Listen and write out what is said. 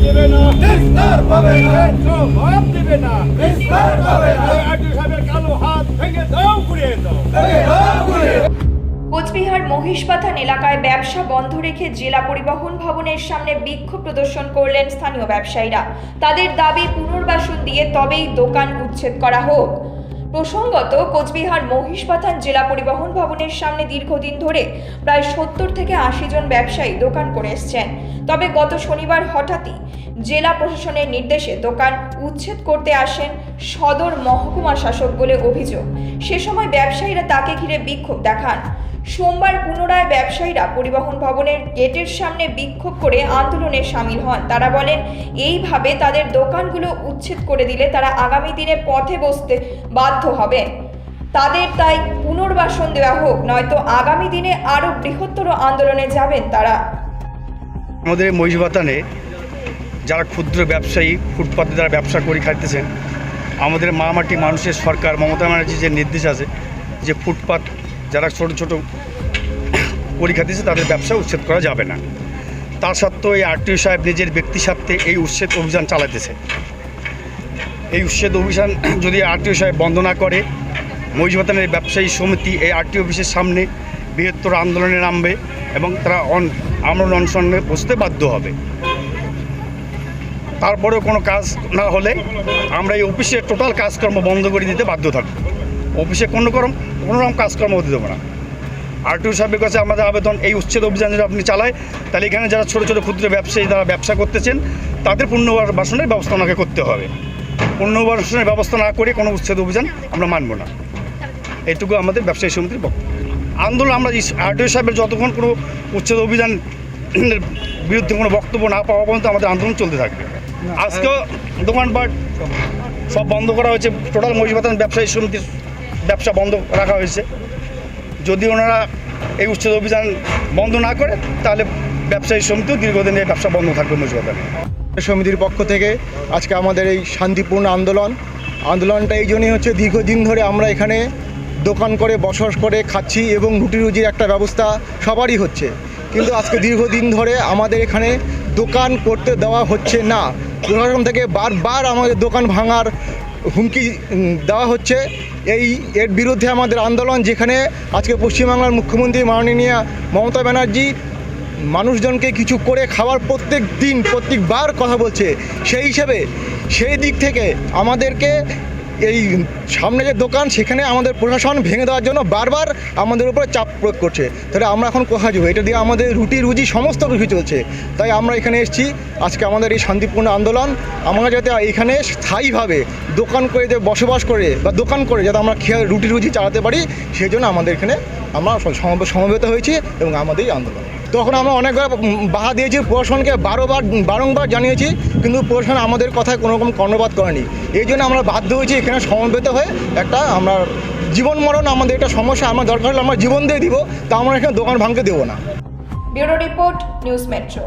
দেবে না, নিস্তার পাবে না, জবাব দেবে না, নিস্তার পাবে না। আরটিও সাহেবের কালো হাত ভেঙে দাও, ঘুরিয়ে দাও, ভেঙে দাও, ঘুরিয়ে দাও। কোচবিহার মহিষবাথান এলাকায় ব্যবসা বন্ধ রেখে জেলা পরিবহন ভবনের সামনে বিক্ষোভ প্রদর্শন করলেন স্থানীয় ব্যবসায়ীরা। তাদের দাবি পুনর্বাসন দিয়ে তবেই দোকান উচ্ছেদ করা হোক। প্রসঙ্গত, কোচবিহার মহিষবাথান জেলা পরিবহন ভবনের সামনে দীর্ঘদিন ধরে প্রায় 70 থেকে 80 জন ব্যবসায়ী দোকান করে এসছেন। তবে গত শনিবার হঠাৎই জেলা প্রশাসনের নির্দেশে দোকান উচ্ছেদ করতে আসেন সদর মহকুমা শাসক বলে অভিযোগ। সে সময় ব্যবসায়ীরা তাকে ঘিরে বিক্ষোভ দেখান। সোমবার পুনরায় ব্যবসায়ীরা পরিবহন ভবনের গেটের সামনে বিক্ষোভ করে আন্দোলনে সামিল হন। তারা বলেন, এইভাবে তাদের দোকানগুলো উচ্ছেদ করে দিলে তারা আগামী দিনে পথে বসতে বাধ্য হবেন। তাদের তাই পুনর্বাসন দেওয়া হোক, নয়তো আগামী দিনে আরও বৃহত্তর আন্দোলনে যাবেন তারা। আমাদের মহিষবাথানে যারা ক্ষুদ্র ব্যবসায়ী ফুটপাতে যারা ব্যবসা করে খাইতেছেন, আমাদের মামাটি মানুষের সরকার মমতা ব্যানার্জির যে নির্দেশ আছে যে ফুটপাত যারা ছোটো ছোটো করে খাইতেছে তাদের ব্যবসা উচ্ছেদ করা যাবে না। তা সত্ত্বেও এই আরটিও সাহেব নিজের ব্যক্তি স্বার্থে এই উচ্ছেদ অভিযান চালাতেছে। এই উচ্ছেদ অভিযান যদি আরটিও সাহেব বন্ধ না করে, মহিষবাথানের ব্যবসায়ী সমিতি এই আরটিও অফিসের সামনে বৃহত্তর আন্দোলনে নামবে এবং তারা আমরণ অনশনে বসতে বাধ্য হবে। তারপরেও কোনো কাজ না হলে আমরা এই অফিসের টোটাল কাজকর্ম বন্ধ করে দিতে বাধ্য থাকবো। অফিসে কোনো রকম কাজকর্ম হতে দেবো না। আরটিও সাহেবের কাছে আমাদের আবেদন, এই উচ্ছেদ অভিযান যদি আপনি চালায় তাহলে এখানে যারা ছোটো ছোটো ক্ষুদ্র ব্যবসায়ী যারা ব্যবসা করতেছেন তাদের পুনর্বাসনের ব্যবস্থা ওনাকে করতে হবে। পুনর্বাসনের ব্যবস্থা না করে কোনো উচ্ছেদ অভিযান আমরা মানব না। এইটুকু আমাদের ব্যবসায়ী সমিতির বক্তব্য। আন্দোলন আমরা আরটিও সাহেবের যতক্ষণ কোনো উচ্ছেদ অভিযান বিরুদ্ধে কোনো বক্তব্য না পাওয়া পর্যন্ত আমাদের আন্দোলন চলতে থাকবে। আজকেও দোকানপাট সব বন্ধ করা হয়েছে। টোটাল মহিষবাথান ব্যবসায়ী সমিতির ব্যবসা বন্ধ রাখা হয়েছে। যদি ওনারা এই উচ্ছেদ অভিযান বন্ধ না করে তাহলে ব্যবসায়ী সমিতিও দীর্ঘদিন এই ব্যবসা বন্ধ থাকবে মহিষবাথানে। সমিতির পক্ষ থেকে আজকে আমাদের এই শান্তিপূর্ণ আন্দোলনটা এই জন্যই হচ্ছে, দীর্ঘদিন ধরে আমরা এখানে দোকান করে বসবাস করে খাচ্ছি এবং রুটি রুজির একটা ব্যবস্থা সবারই হচ্ছে, কিন্তু আজকে দীর্ঘদিন ধরে আমাদের এখানে দোকান করতে দেওয়া হচ্ছে না। প্রশাসন থেকে বারবার আমাদের দোকান ভাঙার হুমকি দেওয়া হচ্ছে। এর বিরুদ্ধে আমাদের আন্দোলন, যেখানে আজকে পশ্চিমবাংলার মুখ্যমন্ত্রী মাননীয়া মমতা ব্যানার্জি মানুষজনকে কিছু করে খাওয়ার প্রত্যেকবার কথা বলছে। সেই হিসেবে সেই দিক থেকে আমাদেরকে এই সামনে যে দোকান সেখানে আমাদের প্রশাসন ভেঙে দেওয়ার জন্য বারবার আমাদের উপরে চাপ প্রয়োগ করছে। তাহলে আমরা এখন কোথায় যাবো? এটা দিয়ে আমাদের রুটি রুজি সমস্ত কিছু চলছে। তাই আমরা এখানে এসেছি আজকে আমাদের এই শান্তিপূর্ণ আন্দোলন। আমরা যাতে এখানে স্থায়ীভাবে দোকান করে যে বসবাস করে বা দোকান করে যাতে আমরা খেয়ে রুটি রুজি চালাতে পারি, সেই জন্য আমাদের এখানে আমরা সমবেত হয়েছি এবং আমাদের এই আন্দোলন। তখন আমরা অনেকবার বাধা দিয়েছি, প্রশাসনকে বারংবার জানিয়েছি, কিন্তু প্রশাসন আমাদের কথায় কোনো রকম কর্ণপাত করেনি। এই জন্য আমরা বাধ্য হয়েছি এখানে সমবেত হয়ে একটা আমরা জীবন মরণ আমাদের একটা সমস্যা, আমার দরকার হলে আমরা জীবন দিয়ে দিব, তা আমরা এখানে দোকান ভাঙতে দেবো না। Bureau report, news metro.